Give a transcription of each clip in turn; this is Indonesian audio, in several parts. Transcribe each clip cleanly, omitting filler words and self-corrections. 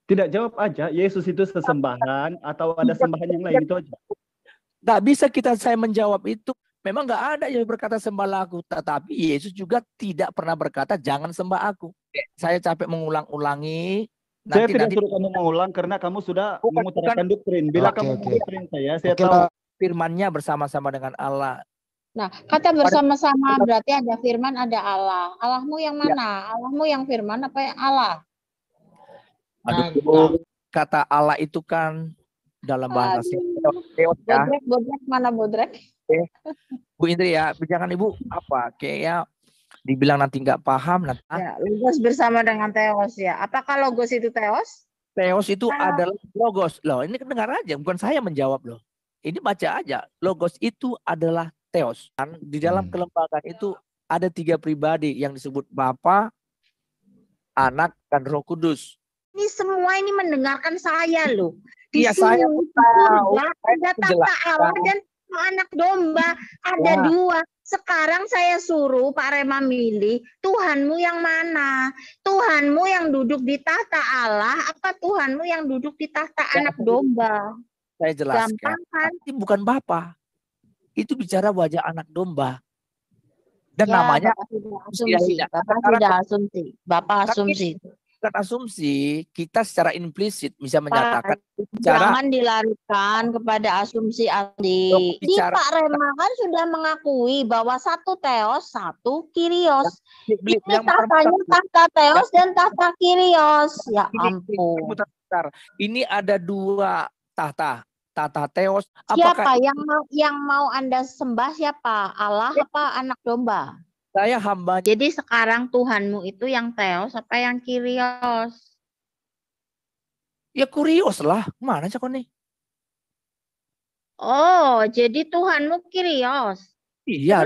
Tidak, jawab aja. Yesus itu sesembahan atau ada sembahan yang lain, itu aja. Nggak bisa saya menjawab itu. Memang nggak ada yang berkata sembahlah aku. Tetapi Yesus juga tidak pernah berkata jangan sembah aku. Saya capek mengulang-ulangi. Saya tidak suruh kamu mengulang karena kamu sudah mengutarakan doktrin. Bila kamu mendoktrin saya tahu. Firman-Nya bersama-sama dengan Allah. Nah, kata bersama-sama berarti ada firman, ada Allah. Allahmu yang mana? Allahmu yang firman apa yang Allah? Aduh, kata Allah itu kan dalam bahasa Teos ya. Bodrek mana bodrek? Bu Indri ya, jangan Ibu apa kayaknya dibilang nanti nggak paham nanti. Ya, logos bersama dengan teos ya. Apakah logos itu teos? Teos itu adalah logos. Loh, ini dengar aja, bukan saya menjawab loh. Ini baca aja. Logos itu adalah teos. Di dalam kelembagaan itu ada 3 pribadi yang disebut Bapa, Anak, dan Roh Kudus. Ini semua ini mendengarkan saya loh. Iya, saya tahu. Ada tata Allah dan anak domba. Ada 2. Sekarang saya suruh Pak Rema milih, Tuhanmu yang mana? Tuhanmu yang duduk di tahta Allah, apa Tuhanmu yang duduk di tahta anak domba? Saya jelaskan. Gampang kan? Itu bukan Bapa. Itu bicara wajah anak domba. Dan ya, namanya Bapak asumsi. Bapak asumsi. Bukan asumsi, kita secara implisit bisa menyatakan jangan dilarutkan kepada asumsi ahli. Pak Rema kan sudah mengakui bahwa satu teos, satu kyrios. Ini tahtanya tahta teos dan tahta kyrios. Ya ampun. Ini ada 2 tahta. Tahta teos. Siapa yang mau Anda sembah siapa? Allah apa anak domba? Saya hamba. Jadi sekarang Tuhanmu itu yang teos apa yang kyrios? Ya kyrios lah. Mana sih kau nih? Oh, jadi Tuhanmu kyrios. Iya,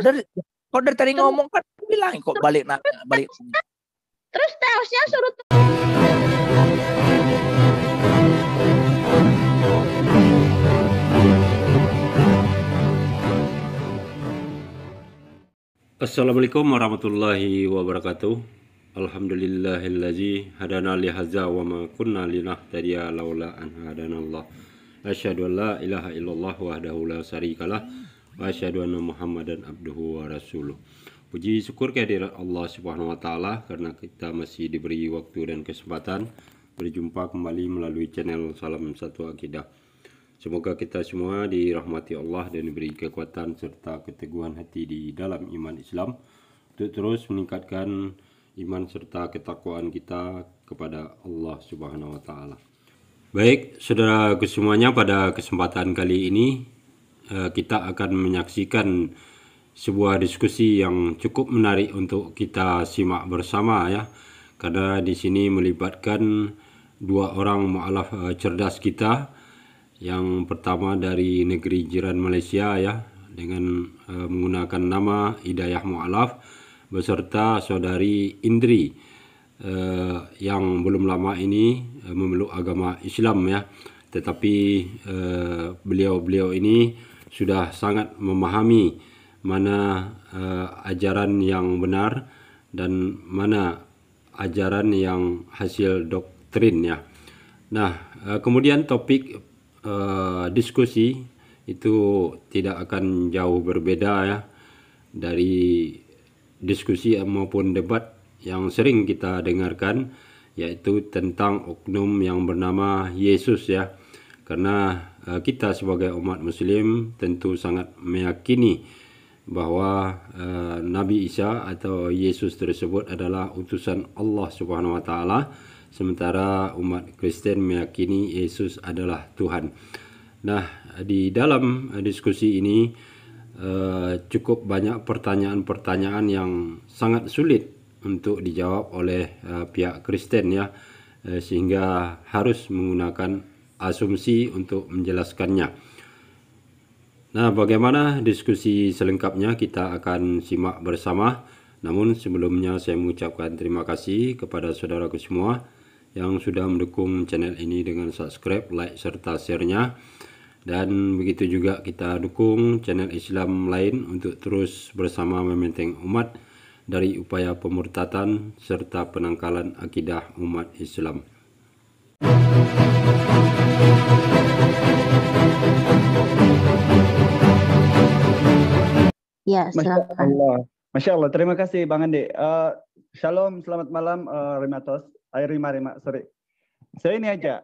kau dari tadi ngomong kan bilang kok balik. Terus teosnya suruh. Assalamualaikum warahmatullahi wabarakatuh. Alhamdulillahillazi hadana li hadza wa ma kunna linahtadiya laula an hadanallah. Asyhadu an la ilaha illallah wahdahu la syarikalah wa asyhadu anna Muhammadan abduhu wa rasuluh. Puji syukur kehadirat Allah Subhanahu wa taala karena kita masih diberi waktu dan kesempatan berjumpa kembali melalui channel Salam Satu Akidah. Semoga kita semua dirahmati Allah dan diberi kekuatan serta keteguhan hati di dalam iman Islam untuk terus meningkatkan iman serta ketakwaan kita kepada Allah Subhanahu wa taala. Baik, saudaraku semuanya, pada kesempatan kali ini kita akan menyaksikan sebuah diskusi yang cukup menarik untuk kita simak bersama ya. Karena di sini melibatkan 2 orang mu'alaf cerdas kita. Yang pertama dari negeri jiran Malaysia ya, dengan menggunakan nama Hidayah Mu'alaf beserta saudari Indri yang belum lama ini memeluk agama Islam ya, tetapi beliau ini sudah sangat memahami mana ajaran yang benar dan mana ajaran yang hasil doktrin ya. Nah, kemudian topik diskusi itu tidak akan jauh berbeda ya dari diskusi maupun debat yang sering kita dengarkan, yaitu tentang oknum yang bernama Yesus ya. Karena kita sebagai umat muslim tentu sangat meyakini bahwa Nabi Isa atau Yesus tersebut adalah utusan Allah Subhanahu wa taala. Sementara umat Kristen meyakini Yesus adalah Tuhan. Nah, di dalam diskusi ini cukup banyak pertanyaan-pertanyaan yang sangat sulit untuk dijawab oleh pihak Kristen ya, sehingga harus menggunakan asumsi untuk menjelaskannya. Nah, bagaimana diskusi selengkapnya kita akan simak bersama. Namun sebelumnya saya mengucapkan terima kasih kepada saudaraku semua yang sudah mendukung channel ini dengan subscribe, like, serta share-nya. Dan begitu juga kita dukung channel Islam lain untuk terus bersama mementeng umat dari upaya pemurtatan serta penangkalan akidah umat Islam. Ya, Masya silakan. Allah. Masya Allah. Terima kasih Bang Andi. Shalom, selamat malam Rematos. Rima, sorry. Saya ini aja.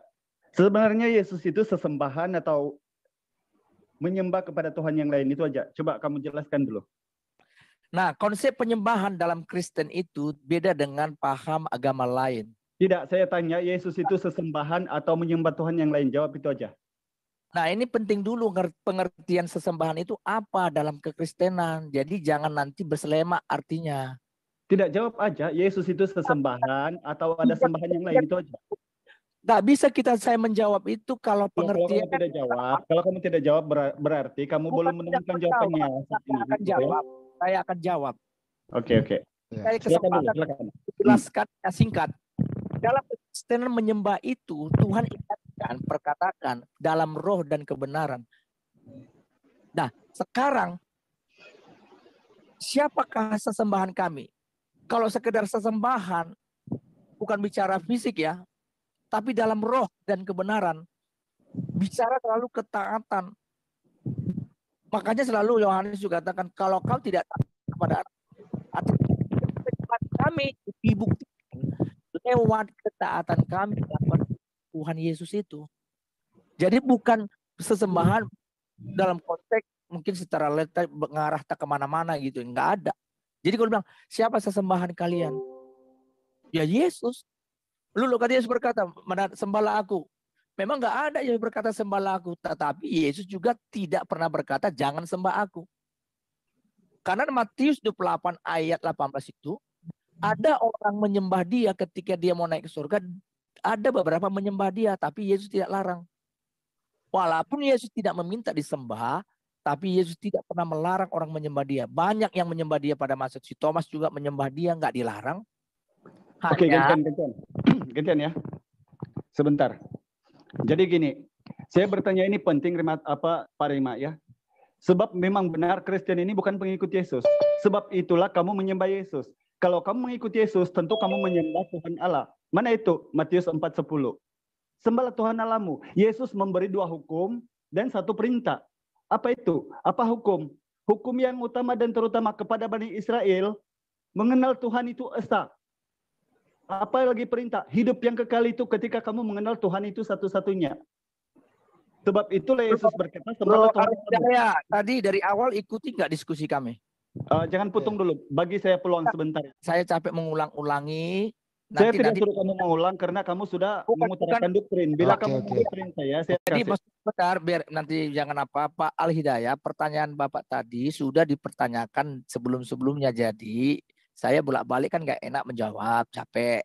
Sebenarnya Yesus itu sesembahan atau menyembah kepada Tuhan yang lain, itu aja. Coba kamu jelaskan dulu. Nah, konsep penyembahan dalam Kristen itu beda dengan paham agama lain. Tidak, saya tanya Yesus itu sesembahan atau menyembah Tuhan yang lain. Jawab itu aja. Nah, ini penting dulu pengertian sesembahan itu apa dalam kekristenan. Jadi jangan nanti berselema artinya. Tidak, jawab aja. Yesus itu sesembahan atau ada sembahan yang lain, itu aja. Nggak bisa saya menjawab itu kalau pengertian. Kalau kamu tidak jawab berarti kamu belum menemukan jawabannya. Saya akan jawab. Oke. Saya kesempatan jelaskan singkat. Dalam kekristenan menyembah itu Tuhan ingatkan, perkatakan dalam roh dan kebenaran. Nah, sekarang siapakah sesembahan kami? Kalau sekedar sesembahan, bukan bicara fisik ya, tapi dalam roh dan kebenaran, bicara selalu ketaatan. Makanya selalu Yohanes juga katakan, kalau kau tidak taat kepada kami dibuktikan lewat ketaatan kami kepada Tuhan Yesus itu. Jadi bukan sesembahan dalam konteks mungkin secara letak mengarah kemana-mana gitu, enggak ada. Jadi kalau bilang siapa sesembahan kalian? Ya Yesus. Lalu kata Yesus berkata, sembahlah aku. Memang nggak ada yang berkata sembahlah aku. Tetapi Yesus juga tidak pernah berkata jangan sembah aku. Karena Matius 28 ayat 18 itu, ada orang menyembah dia ketika dia mau naik ke surga. Ada beberapa menyembah dia, tapi Yesus tidak larang. Walaupun Yesus tidak meminta disembah, tapi Yesus tidak pernah melarang orang menyembah dia. Banyak yang menyembah dia pada masa si Thomas juga menyembah dia, nggak dilarang. Oke, gantian ya. Sebentar. Jadi gini, saya bertanya ini penting Pak Rima ya. Sebab memang benar Kristen ini bukan pengikut Yesus. Sebab itulah kamu menyembah Yesus. Kalau kamu mengikuti Yesus, tentu kamu menyembah Tuhan Allah. Mana itu? Matius 4:10. Sembahlah Tuhan Allahmu. Yesus memberi 2 hukum dan 1 perintah. Apa itu? Apa hukum? Hukum yang utama dan terutama kepada Bani Israel, mengenal Tuhan itu esa. Apa lagi perintah? Hidup yang kekal itu ketika kamu mengenal Tuhan itu satu-satunya. Sebab itulah Yesus berkata, sembahlah Tuhan Allahmu. Tadi dari awal ikuti nggak diskusi kami? Jangan potong dulu. Bagi saya peluang sebentar. Saya capek mengulang-ulangi. Saya tidak suruh kamu mengulang karena kamu sudah mengutarakan doktrin. Bila kamu doktrin saya jadi kasih. bentar, biar nanti jangan apa-apa. Al-Hidayah, pertanyaan Bapak tadi sudah dipertanyakan sebelum-sebelumnya. Jadi saya bolak-balik kan nggak enak menjawab, capek.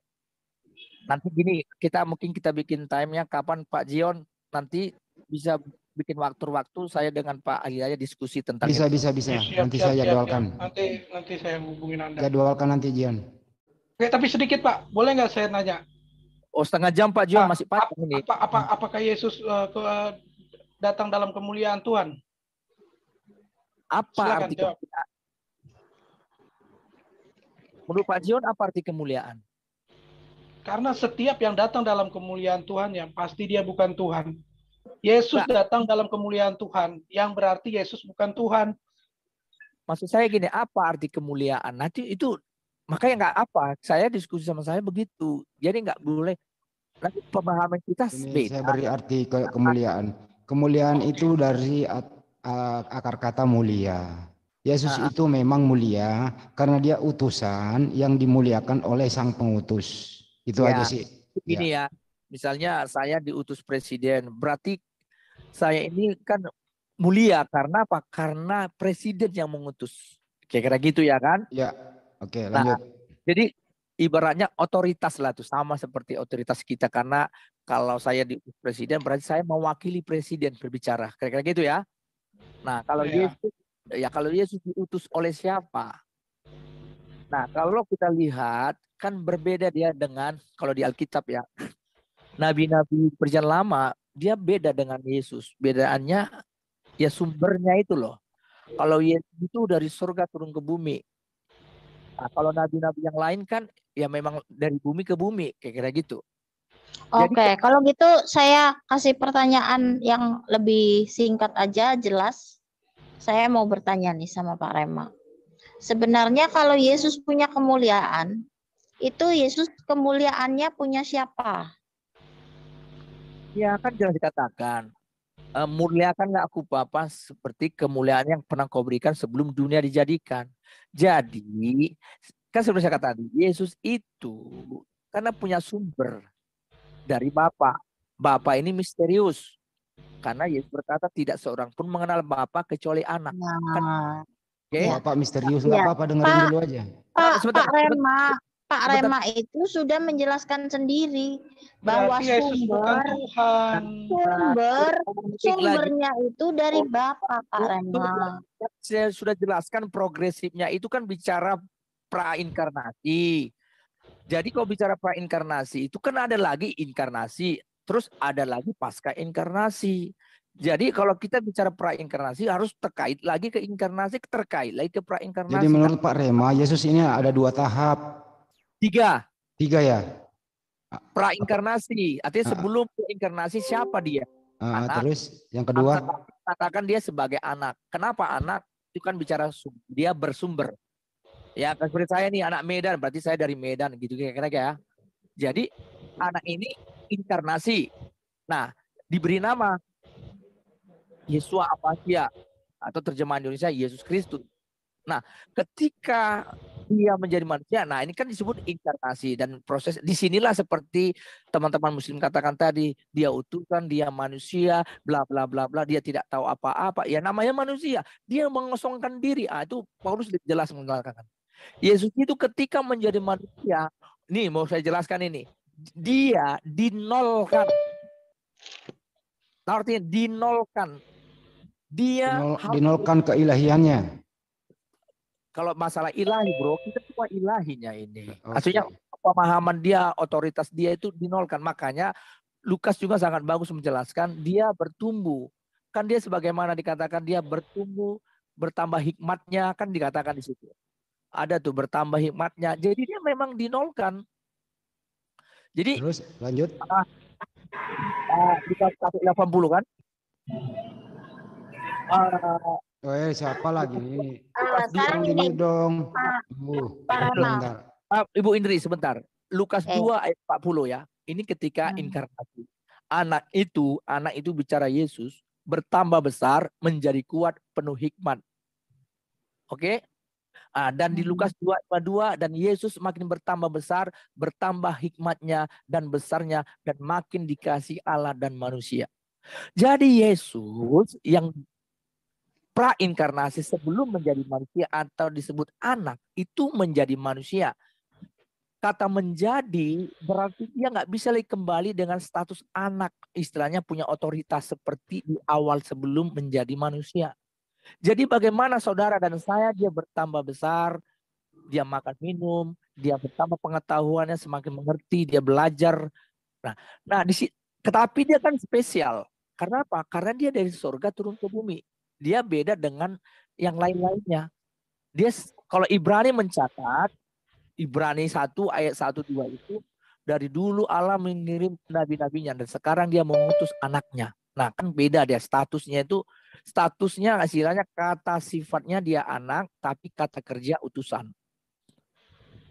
Nanti gini, mungkin kita bikin time-nya kapan Pak Jion nanti bisa bikin waktu-waktu saya dengan Pak Al-Hidayah diskusi tentang bisa. Siap, Nanti saya jadwalkan. Nanti saya hubungin Anda. Jadwalkan nanti Jion. Oke, tapi sedikit Pak, boleh nggak saya nanya? Oh, setengah jam Pak Jion masih panjang ini. Apakah Yesus datang dalam kemuliaan Tuhan? Apa Silakan arti jawab. kemuliaan? Menurut Pak Jion apa arti kemuliaan? Karena setiap yang datang dalam kemuliaan Tuhan yang pasti dia bukan Tuhan. Yesus datang dalam kemuliaan Tuhan, yang berarti Yesus bukan Tuhan. Maksud saya gini, apa arti kemuliaan? Nanti itu makanya nggak apa. Saya diskusi sama saya begitu. Jadi nggak boleh. Nanti pemahaman kita beda. Saya beri arti kemuliaan. Kemuliaan itu dari akar kata mulia. Yesus itu memang mulia karena dia utusan yang dimuliakan oleh sang pengutus. Itu aja sih. Ini ya. Misalnya saya diutus presiden, berarti saya ini kan mulia karena apa? Karena presiden yang mengutus. Kira-kira gitu ya kan? Ya, oke lanjut. Jadi ibaratnya otoritas lah tuh, sama seperti otoritas kita. Karena kalau saya diutus presiden berarti saya mewakili presiden berbicara. Kira-kira gitu ya. Nah kalau Yesus diutus oleh siapa? Nah kalau kita lihat kan berbeda dia dengan kalau di Alkitab ya. Nabi-nabi perjanjian lama dia beda dengan Yesus. Bedaannya ya sumbernya itu loh. Kalau Yesus itu dari surga turun ke bumi. Nah, kalau nabi-nabi yang lain kan ya memang dari bumi ke bumi, kayak gitu. Oke, kalau gitu saya kasih pertanyaan yang lebih singkat aja, jelas. Saya mau bertanya nih sama Pak Rema. Sebenarnya kalau Yesus punya kemuliaan, itu Yesus kemuliaannya punya siapa? Ya kan jelas dikatakan, muliakanlah aku Bapa seperti kemuliaan yang pernah kau berikan sebelum dunia dijadikan. Jadi, kan seperti saya katakan, Yesus itu karena punya sumber dari Bapa. Bapa ini misterius. Karena Yesus berkata tidak seorang pun mengenal Bapa kecuali anak. Kan, Nah, oke? ya. Bapak misterius, nggak Ya. apa-apa, dengerin dulu aja. Sebentar, Pak Rema itu sudah menjelaskan sendiri bahwa Berarti Yesus bukan Tuhan. sumbernya itu dari Bapa, Pak Rema. Saya sudah jelaskan progresifnya itu kan bicara prainkarnasi. Jadi kalau bicara prainkarnasi itu kan ada lagi inkarnasi, terus ada lagi pasca inkarnasi. Jadi kalau kita bicara prainkarnasi harus terkait lagi ke inkarnasi, terkait lagi ke prainkarnasi. Jadi menurut Pak Rema, Yesus ini ada 2 tahap. 3. 3 ya? Prainkarnasi, artinya sebelum inkarnasi siapa dia? Anak. Terus yang kedua? Katakan dia sebagai anak. Kenapa anak? Itu kan bicara dia bersumber. Ya, seperti saya nih anak Medan, berarti saya dari Medan gitu kira-kira ya. Jadi anak ini inkarnasi. Nah, diberi nama Yesua Apatia atau terjemahan Indonesia Yesus Kristus. Nah, ketika dia menjadi manusia, nah ini kan disebut inkarnasi dan proses disinilah seperti teman-teman Muslim katakan tadi, dia utusan, dia manusia, bla bla bla bla, dia tidak tahu apa-apa. Ya namanya manusia, dia mengosongkan diri. Itu Paulus jelas mengatakan. Yesus itu ketika menjadi manusia, nih mau saya jelaskan ini, dia dinolkan. Artinya dinolkan. Dia dinolkan keilahiannya. Kalau masalah ilahi bro, kita cuma ilahinya ini. Maksudnya pemahaman dia, otoritas dia itu dinolkan. Makanya Lukas juga sangat bagus menjelaskan dia bertumbuh. Kan dia sebagaimana dikatakan dia bertumbuh, bertambah hikmatnya, kan dikatakan di situ. Ada tuh bertambah hikmatnya. Jadi dia memang dinolkan. Jadi terus lanjut. Lukas 1:80 kan? Siapa lagi ini? Sekarang ini dong. Ibu Indri sebentar. Lukas 2:40 ya. Ini ketika inkarnasi. Anak itu bicara Yesus bertambah besar menjadi kuat penuh hikmat. Oke? Dan di Lukas 2:52 dan Yesus makin bertambah besar, bertambah hikmatnya dan besarnya dan makin dikasihi Allah dan manusia. Jadi Yesus yang prainkarnasi sebelum menjadi manusia atau disebut anak itu menjadi manusia. Kata menjadi berarti dia nggak bisa lagi kembali dengan status anak, istilahnya punya otoritas seperti di awal sebelum menjadi manusia. Jadi bagaimana saudara dan saya dia bertambah besar, dia makan minum, dia bertambah pengetahuannya semakin mengerti, dia belajar. Tetapi dia kan spesial. Karena apa? Karena dia dari surga turun ke bumi. Dia beda dengan yang lain-lainnya. Dia kalau Ibrani mencatat, Ibrani 1:1-2 itu dari dulu Allah mengirim nabi-nabinya dan sekarang dia mengutus anaknya. Nah kan beda dia statusnya istilahnya kata sifatnya dia anak tapi kata kerja utusan.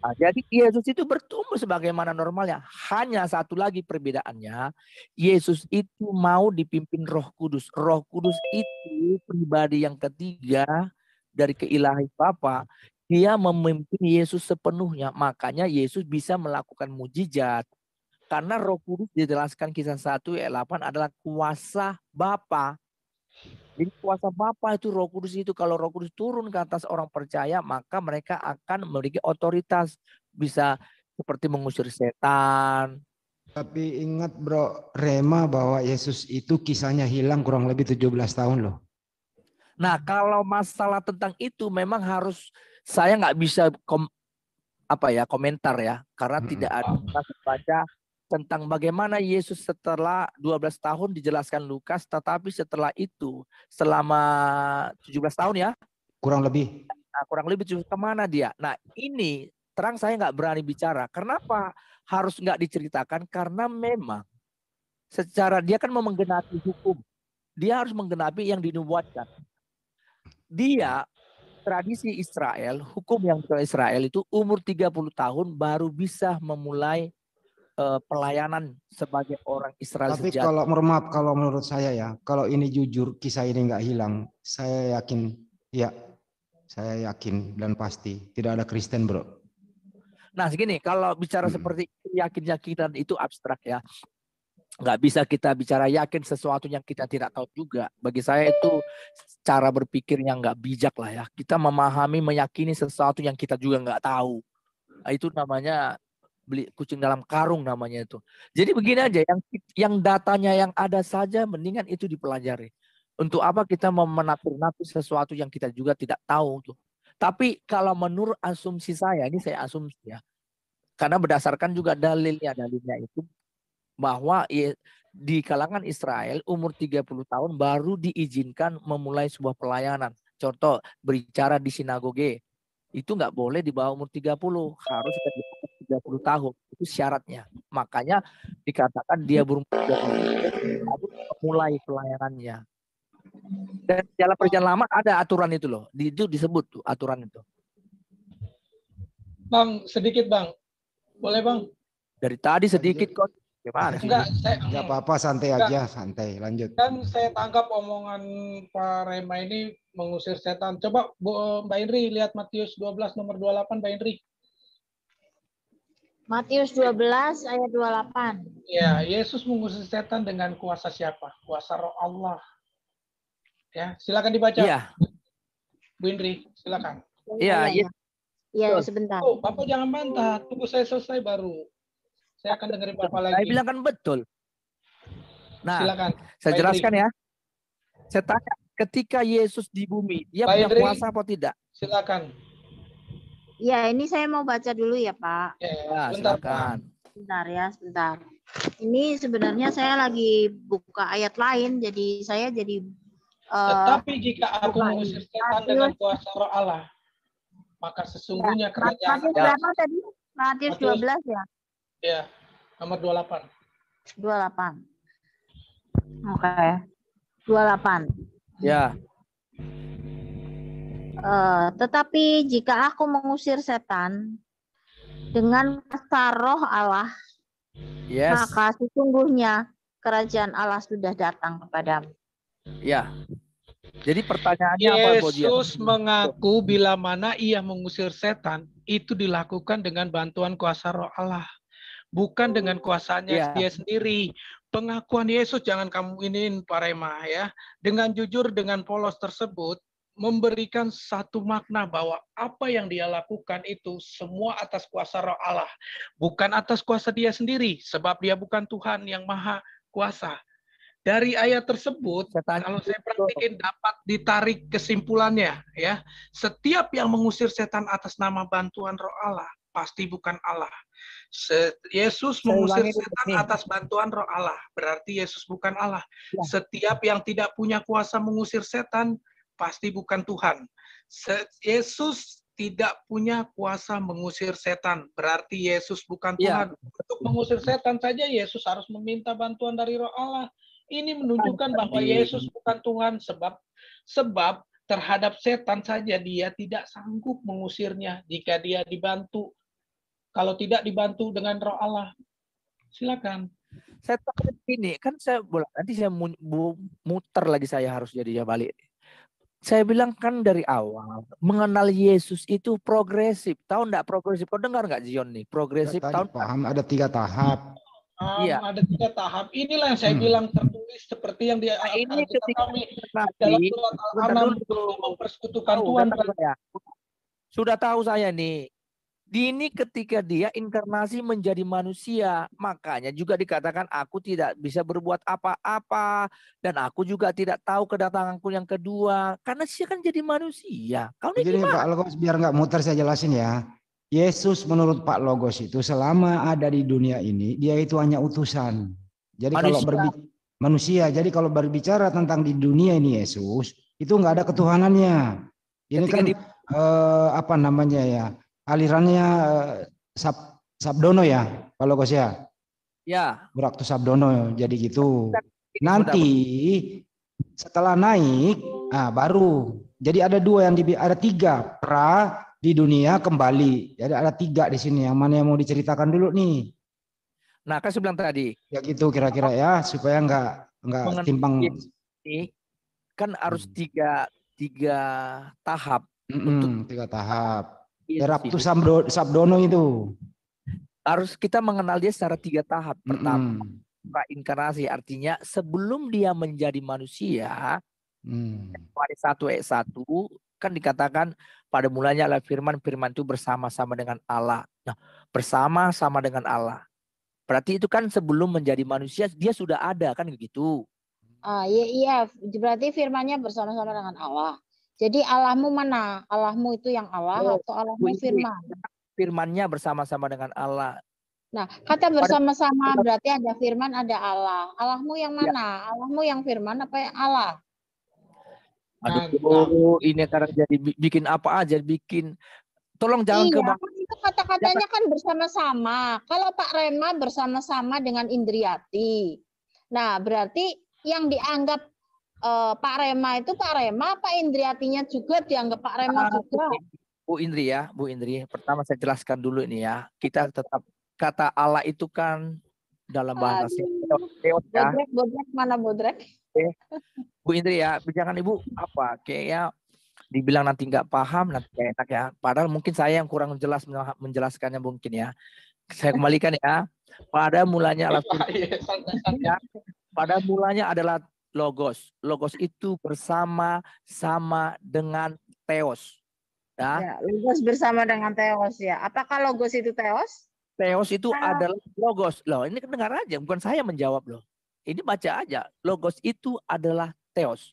Nah, jadi Yesus itu bertumbuh sebagaimana normalnya. Hanya satu lagi perbedaannya, Yesus itu mau dipimpin Roh Kudus. Roh Kudus itu pribadi yang ketiga dari keilahi Bapa. Dia memimpin Yesus sepenuhnya. Makanya Yesus bisa melakukan mujizat. Karena Roh Kudus dijelaskan Kisah 1:8 adalah kuasa Bapa. Jadi kuasa Bapa itu Roh Kudus itu kalau Roh Kudus turun ke atas orang percaya maka mereka akan memiliki otoritas bisa seperti mengusir setan. Tapi ingat Bro Rema bahwa Yesus itu kisahnya hilang kurang lebih 17 tahun loh. Nah kalau masalah tentang itu memang harus saya nggak bisa komentar ya karena tidak ada baca tentang bagaimana Yesus setelah 12 tahun dijelaskan Lukas, tetapi setelah itu selama 17 tahun ya. Kurang lebih. Nah, kurang lebih kemana dia? Nah ini terang saya nggak berani bicara. Kenapa harus nggak diceritakan? Karena memang secara dia kan menggenapi hukum. Dia harus menggenapi yang dinubuatkan. dia tradisi Israel, hukum yang Israel itu umur 30 tahun baru bisa memulai pelayanan sebagai orang Israel Tapi sejati. kalau menurut saya ya, kalau ini jujur, kisah ini nggak hilang, saya yakin, ya, saya yakin dan pasti tidak ada Kristen, bro. Nah, segini, kalau bicara seperti yakin-yakinan itu abstrak ya. Nggak bisa kita bicara yakin sesuatu yang kita tidak tahu juga. Bagi saya itu cara berpikir yang nggak bijak lah ya. Kita memahami, meyakini sesuatu yang kita juga nggak tahu. Nah, itu namanya beli kucing dalam karung namanya itu. Jadi begini aja, yang datanya yang ada saja mendingan itu dipelajari. Untuk apa kita menafsir sesuatu yang kita juga tidak tahu tuh. Tapi kalau menurut asumsi saya, ini saya asumsi ya. Karena berdasarkan juga dalilnya itu bahwa di kalangan Israel umur 30 tahun baru diizinkan memulai sebuah pelayanan. Contoh, berbicara di sinagoge. Itu nggak boleh di bawah umur 30. Harus 30 tahun. Itu syaratnya. Makanya dikatakan dia berumur 30 tahun memulai pelayanannya. Dan dalam perjanjian lama ada aturan itu loh. Itu disebut tuh aturan itu. Bang, sedikit Bang. Boleh Bang? Dari tadi sedikit kok. Gimana? Enggak, Nggak apa-apa, santai aja, santai, lanjut. Kan saya tangkap omongan Pak Rema ini mengusir setan. Coba Mbak Indri lihat Matius 12 nomor 28 Mbak Indri. Matius 12 ayat 28. Ya, Yesus mengusir setan dengan kuasa siapa? Kuasa Roh Allah. Ya, silakan dibaca. Iya. Bu Indri, silakan. Iya. Iya, sebentar. Oh, Bapak jangan bantah. Tunggu saya selesai baru. Saya akan dengerin Bapak lagi. Saya bilang kan betul. Nah, silakan. Saya jelaskan ya. Saya tanya, ketika Yesus di bumi, dia punya kuasa apa tidak? Silakan. Ya, ini saya mau baca dulu ya, Pak. Ya, silakan. Sebentar ya, sebentar. Ini sebenarnya saya lagi buka ayat lain, jadi saya jadi tetapi jika aku mengusir setan dengan kuasa Roh Allah, maka sesungguhnya kerajaan berapa tadi? Matius 12 ya? Ya, nomor 28. 28. Oke. 28. Ya. Tetapi jika aku mengusir setan dengan kuasa Roh Allah, maka sesungguhnya kerajaan Allah sudah datang kepadamu. Ya. Jadi pertanyaannya apa? Yesus mengaku bila mana ia mengusir setan, itu dilakukan dengan bantuan kuasa Roh Allah. Bukan dengan kuasanya dia sendiri. Pengakuan Yesus, jangan kamu iniin Pak Rema ya. Dengan jujur, dengan polos tersebut, memberikan satu makna bahwa apa yang dia lakukan itu semua atas kuasa Roh Allah. Bukan atas kuasa dia sendiri, sebab dia bukan Tuhan yang maha kuasa. Dari ayat tersebut, kalau saya perhatikan dapat ditarik kesimpulannya ya. Setiap yang mengusir setan atas nama bantuan Roh Allah, pasti bukan Allah. Yesus mengusir setan atas bantuan Roh Allah, berarti Yesus bukan Allah. Setiap yang tidak punya kuasa mengusir setan, pasti bukan Tuhan. Yesus tidak punya kuasa mengusir setan, berarti Yesus bukan Tuhan. Untuk mengusir setan saja Yesus harus meminta bantuan dari Roh Allah. Ini menunjukkan bahwa Yesus bukan Tuhan, sebab terhadap setan saja dia tidak sanggup mengusirnya jika dia dibantu. Kalau tidak dibantu dengan Roh Allah. Silakan. Saya takut ini, kan saya nanti saya muter lagi, saya harus jadi balik. Saya bilang kan dari awal, mengenal Yesus itu progresif. Tahu enggak progresif? Kau dengar enggak Zion nih? Progresif. Tahu paham, ada 3 tahap. Ada 3 tahap. Inilah yang saya bilang tertulis seperti yang dia ini ketika kami dalam surat Al-An'am mempersekutukan Tuhan. Sudah tahu saya nih. Ini ketika dia inkarnasi menjadi manusia, makanya juga dikatakan aku tidak bisa berbuat apa-apa dan aku juga tidak tahu kedatanganku yang kedua karena dia kan jadi manusia. Jadi Pak Logos, biar nggak muter saya jelasin ya. Yesus menurut Pak Logos itu selama ada di dunia ini dia itu hanya utusan. Jadi manusia. Jadi kalau berbicara tentang di dunia ini Yesus itu nggak ada ketuhanannya. Ini kan apa namanya ya? Alirannya Sabdono ya, Pak Logos ya? Ya. Beraktu Sabdono, jadi gitu. Nanti setelah naik, baru Jadi ada dua yang ada tiga pra di dunia kembali. Jadi ada tiga di sini. Yang mana yang mau diceritakan dulu nih? Nah, kan saya bilang tadi. Ya gitu kira-kira ya supaya nggak timpang. Ini kan harus tiga tahap untuk tiga tahap. Yesus Raptu itu. Sabdono itu. Harus kita mengenal dia secara tiga tahap. Pertama, inkarnasi, artinya sebelum dia menjadi manusia, Yohanes 1 ayat 1 kan dikatakan pada mulanya adalah firman, firman itu bersama-sama dengan Allah. Nah, bersama-sama dengan Allah. Berarti itu kan sebelum menjadi manusia dia sudah ada kan begitu. Iya, berarti firmannya bersama-sama dengan Allah. Jadi Allahmu mana? Allahmu itu yang Allah atau Allahmu firman? Firmannya bersama-sama dengan Allah. Nah, kata bersama-sama berarti ada firman, ada Allah. Allahmu yang mana? Allahmu yang firman apa yang Allah? Aduh, ini karena jadi bikin apa aja, bikin. Tolong jangan itu kata-katanya kan bersama-sama. Kalau Pak Rema bersama-sama dengan Indriati. Nah, berarti yang dianggap Pak Rema itu Pak Rema, Pak Indriatinya juga dianggap Pak Rema juga. Bu Indri, pertama saya jelaskan dulu ini ya. Kita tetap kata Allah itu kan dalam bahasa teos ya. Bodrek mana bodrek? Bu Indri ya, jangan Ibu apa kayaknya dibilang nanti nggak paham, nanti nggak enak ya. Padahal mungkin saya yang kurang jelas menjelaskannya mungkin ya. Saya kembalikan ya. Pada mulanya adalah logos. Logos itu bersama-sama dengan teos. Ya, logos bersama dengan teos ya. Apakah logos itu teos? Teos itu adalah logos. Loh, ini dengar aja, bukan saya menjawab loh. Ini baca aja. Logos itu adalah teos.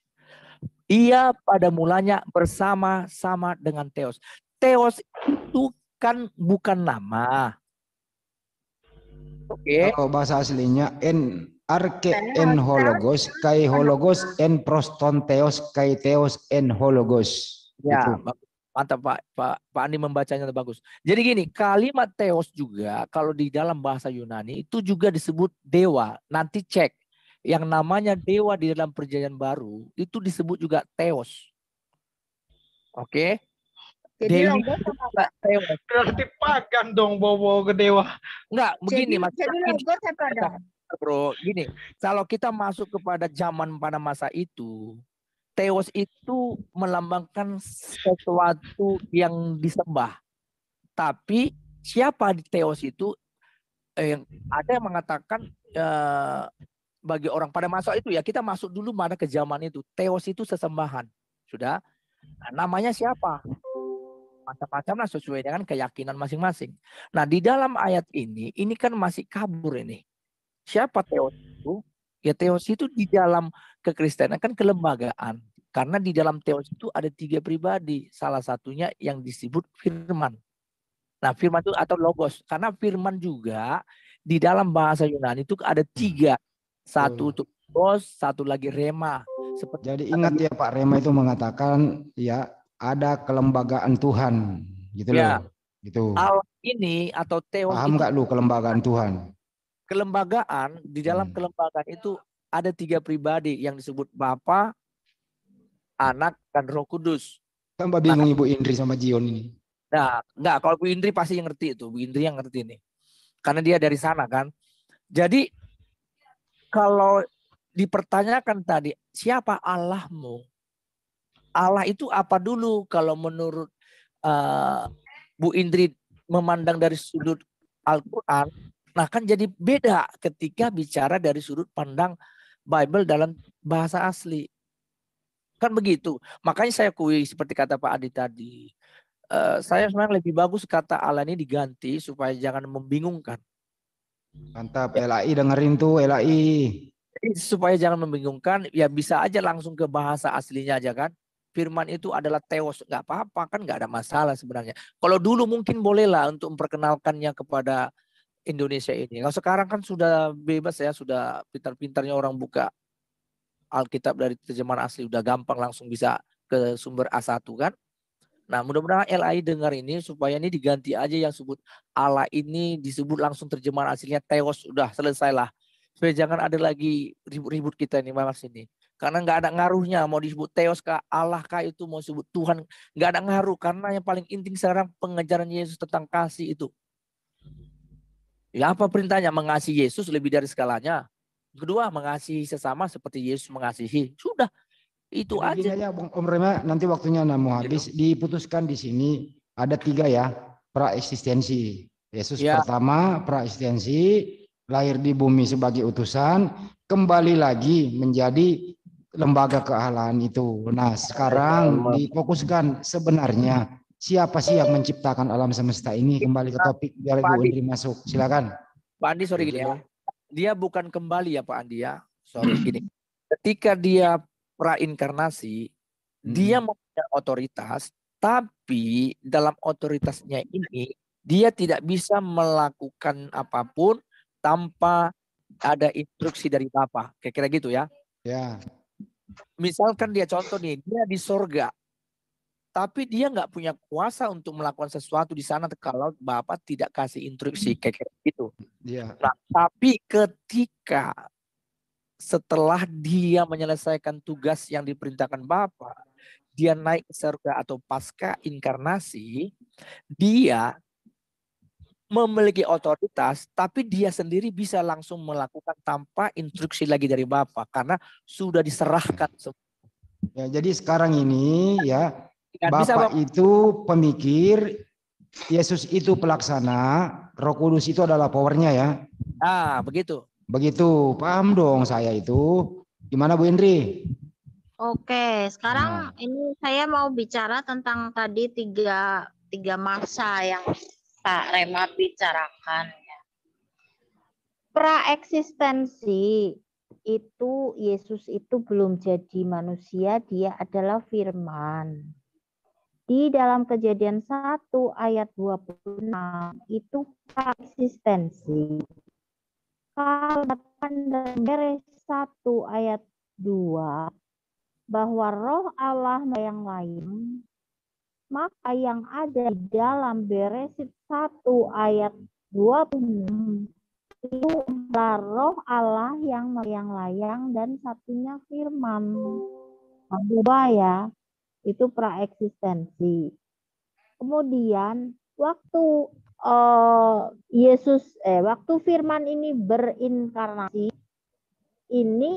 Ia pada mulanya bersama-sama dengan teos. Teos itu kan bukan nama. Oke. Kalau bahasa aslinya arke en hologos kai hologos en proston teos kai teos en hologos. Ya, mantap Pak Andi membacanya bagus. Jadi gini, kalimat teos juga kalau di dalam bahasa Yunani itu juga disebut dewa. Nanti cek. Yang namanya dewa di dalam perjanjian baru itu disebut juga teos. Oke? Jadi Dewi teos. Berarti pagan dong bawa ke dewa. Enggak, begini Mas. Jadi logos apa dong? Bro, gini, kalau kita masuk kepada zaman pada masa itu, teos itu melambangkan sesuatu yang disembah. Tapi siapa di teos itu? Ada yang mengatakan bagi orang pada masa itu ya, kita masuk dulu mana ke zaman itu. Teos itu sesembahan. Sudah. Nah, namanya siapa? Macam-macam lah sesuai dengan keyakinan masing-masing. Nah, di dalam ayat ini kan masih kabur ini. Siapa teos itu? Ya teos itu di dalam kekristenan kan kelembagaan. Karena di dalam teos itu ada 3 pribadi. Salah satunya yang disebut firman. Nah, firman itu atau logos. Karena firman juga di dalam bahasa Yunani itu ada 3. Satu untuk logos, satu lagi rema. Jadi ingat ya Pak Rema itu mengatakan ya ada kelembagaan Tuhan. Gitu ya. loh. Gitu. Allah ini atau teos paham nggak lu kelembagaan Tuhan? Kelembagaan, di dalam kelembagaan itu ada 3 pribadi yang disebut Bapa, Anak, dan Roh Kudus. Tambah bingung Ibu Indri sama Jion ini. Nah, enggak, kalau Bu Indri pasti yang ngerti itu. Bu Indri yang ngerti ini. Karena dia dari sana kan. Jadi, kalau dipertanyakan tadi, siapa Allahmu? Allah itu apa dulu kalau menurut Bu Indri memandang dari sudut Al-Quran? Nah kan jadi beda ketika bicara dari sudut pandang Bible dalam bahasa asli. Kan begitu. Makanya saya akui seperti kata Pak Adi tadi. Saya sebenarnya lebih bagus kata Allah ini diganti supaya jangan membingungkan. Mantap, LAI dengerin tuh LAI. Jadi supaya jangan membingungkan, ya bisa aja langsung ke bahasa aslinya aja kan. Firman itu adalah teos, nggak apa-apa kan, nggak ada masalah sebenarnya. Kalau dulu mungkin bolehlah untuk memperkenalkannya kepada Indonesia ini. Kalau sekarang kan sudah bebas ya, sudah pintar-pintarnya orang buka Alkitab dari terjemahan asli, udah gampang langsung bisa ke sumber A1 kan. Nah mudah-mudahan LAI dengar ini supaya ini diganti aja yang sebut Allah ini disebut langsung terjemahan aslinya teos, udah selesailah. Supaya jangan ada lagi ribut-ribut kita ini Mas ini. Karena nggak ada ngaruhnya mau disebut Theos kah, Allah kah itu, mau disebut Tuhan, nggak ada ngaruh. Karena yang paling inti sekarang pengajaran Yesus tentang kasih itu. Ya apa perintahnya? Mengasihi Yesus lebih dari segalanya. Kedua, mengasihi sesama seperti Yesus mengasihi. Sudah, itu Jadi aja. gini aja, Om Rema, nanti waktunya mau habis. Diputuskan di sini ada 3 ya, praeksistensi. Yesus Ya. pertama, praeksistensi, lahir di bumi sebagai utusan, kembali lagi menjadi lembaga kealahan itu. Nah, sekarang difokuskan sebenarnya siapa sih yang menciptakan alam semesta ini? Kembali ke topik biar Bu Indri masuk. Silakan. Pak Andi, sorry gini ya. Dia bukan kembali ya Pak Andi ya. Sorry gini. Ketika dia prainkarnasi, dia mempunyai otoritas, tapi dalam otoritasnya ini dia tidak bisa melakukan apapun tanpa ada instruksi dari Bapa. Kira-kira gitu ya. Ya. Misalkan dia contoh nih, dia di sorga, tapi dia nggak punya kuasa untuk melakukan sesuatu di sana kalau Bapak tidak kasih instruksi, kayak gitu. Ya. Nah, tapi ketika setelah dia menyelesaikan tugas yang diperintahkan Bapa, dia naik ke surga atau pasca inkarnasi, dia memiliki otoritas, tapi dia sendiri bisa langsung melakukan tanpa instruksi lagi dari Bapa karena sudah diserahkan semua. Ya, jadi sekarang ini ya, Bisa, Bapak itu pemikir, Yesus itu pelaksana, Roh Kudus itu adalah powernya ya. Ah, begitu. Begitu, paham dong saya itu. Gimana Bu Indri? Oke, sekarang ini saya mau bicara tentang tadi tiga masa yang Pak Rema bicarakan. Praeksistensi itu Yesus itu belum jadi manusia, dia adalah firman. Di dalam Kejadian 1 ayat 26 itu praeksistensi. Kalau dalam Beres 1 ayat 2 bahwa roh Allah yang lain, maka yang ada di dalam Beresit 1 ayat 26 itu adalah roh Allah yang melayang-layang dan satunya firman. Berubah ya, itu praeksistensi. Kemudian waktu waktu firman ini berinkarnasi, ini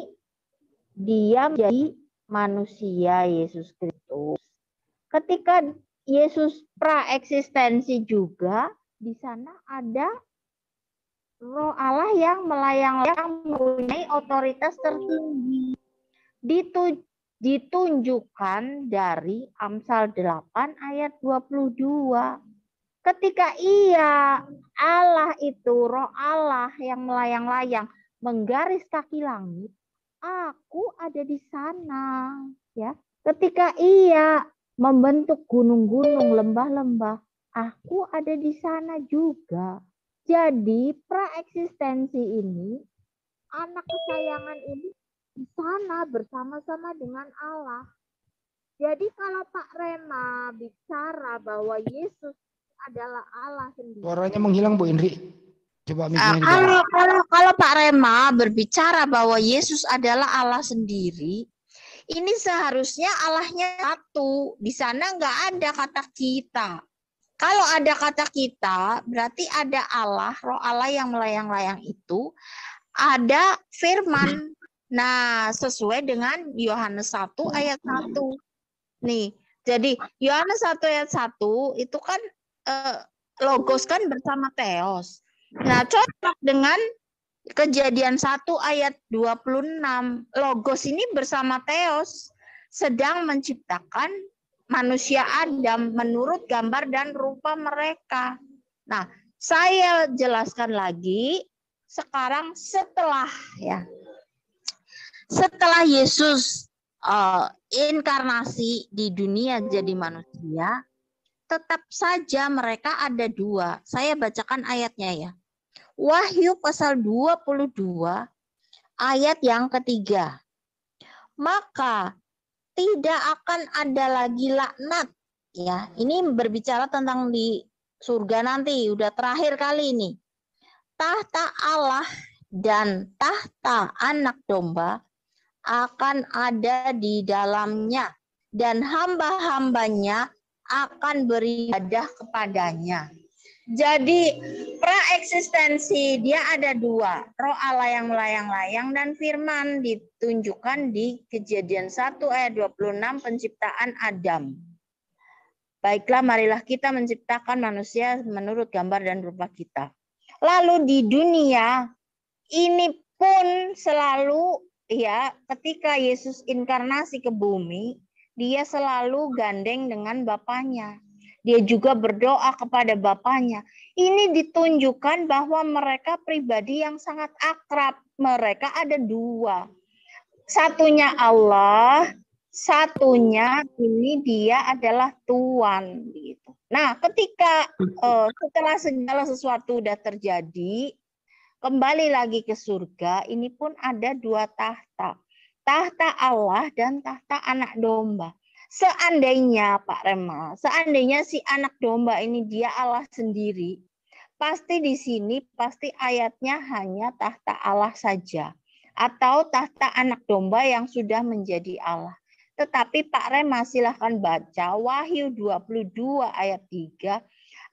dia menjadi manusia Yesus Kristus. Ketika Yesus praeksistensi juga, di sana ada roh Allah yang melayang-layang mempunyai otoritas tertinggi. Ditunjukkan dari Amsal 8 ayat 22. Ketika Allah itu, roh Allah yang melayang-layang menggaris kaki langit, aku ada di sana, ya. Ketika membentuk gunung-gunung, lembah-lembah, aku ada di sana juga. Jadi praeksistensi ini, anak kesayangan ini di sana bersama-sama dengan Allah. Jadi kalau Pak Rema bicara bahwa Yesus adalah Allah sendiri. Suaranya menghilang Bu Indri. Coba kalau Pak Rema berbicara bahwa Yesus adalah Allah sendiri, ini seharusnya Allahnya satu. Di sana nggak ada kata kita. Kalau ada kata kita, berarti ada Allah, roh Allah yang melayang-layang itu, ada firman. Nah, sesuai dengan Yohanes 1 ayat 1. Nih, jadi Yohanes 1 ayat 1 itu kan logos kan bersama Theos. Nah, cocok dengan Kejadian 1 ayat 26. Logos ini bersama Theos sedang menciptakan manusia Adam menurut gambar dan rupa mereka. Nah, saya jelaskan lagi sekarang setelah Yesus inkarnasi di dunia jadi manusia, tetap saja mereka ada dua. Saya bacakan ayatnya ya. Wahyu pasal 22 ayat yang ketiga. Maka tidak akan ada lagi laknat. Ya, ini berbicara tentang di surga nanti, udah terakhir kali ini. Tahta Allah dan tahta Anak Domba akan ada di dalamnya, dan hamba-hambanya akan beribadah kepadanya. Jadi praeksistensi dia ada dua, roh Allah yang melayang-layang dan firman ditunjukkan di Kejadian 1 ayat 26 penciptaan Adam. Baiklah, marilah kita menciptakan manusia menurut gambar dan rupa kita. Lalu di dunia ini pun selalu ya, ketika Yesus inkarnasi ke bumi, dia selalu gandeng dengan Bapaknya. Dia juga berdoa kepada Bapaknya. Ini ditunjukkan bahwa mereka pribadi yang sangat akrab. Mereka ada dua. Satunya Allah, satunya ini dia adalah Tuhan. Gitu. Nah, ketika setelah segala sesuatu sudah terjadi, kembali lagi ke surga, ini pun ada dua tahta. Tahta Allah dan tahta anak domba. Seandainya Pak Rema, seandainya si anak domba ini dia Allah sendiri, pasti di sini pasti ayatnya hanya tahta Allah saja. Atau tahta anak domba yang sudah menjadi Allah. Tetapi Pak Rema silahkan baca Wahyu 22 ayat 3.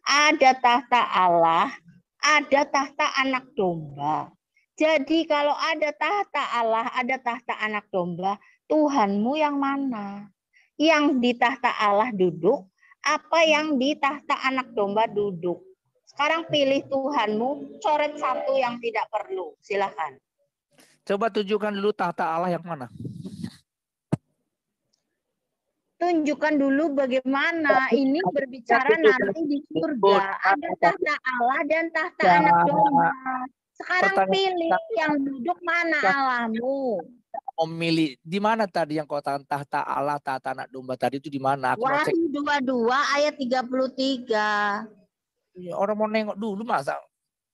Ada tahta Allah, ada tahta anak domba. Jadi kalau ada tahta Allah, ada tahta anak domba, Tuhanmu yang mana? Yang di tahta Allah duduk, apa yang di tahta anak domba duduk? Sekarang pilih Tuhanmu, coret satu yang tidak perlu. Silakan. Coba tunjukkan dulu tahta Allah yang mana. Tunjukkan dulu bagaimana ini berbicara nanti di surga. Ada tahta Allah dan tahta anak domba. Sekarang pilih yang duduk mana Allahmu. Memilih di mana tadi yang kau tahta Allah, tahta anak domba tadi itu di mana? Wahyu 22 ayat 33. Orang mau nengok dulu masa?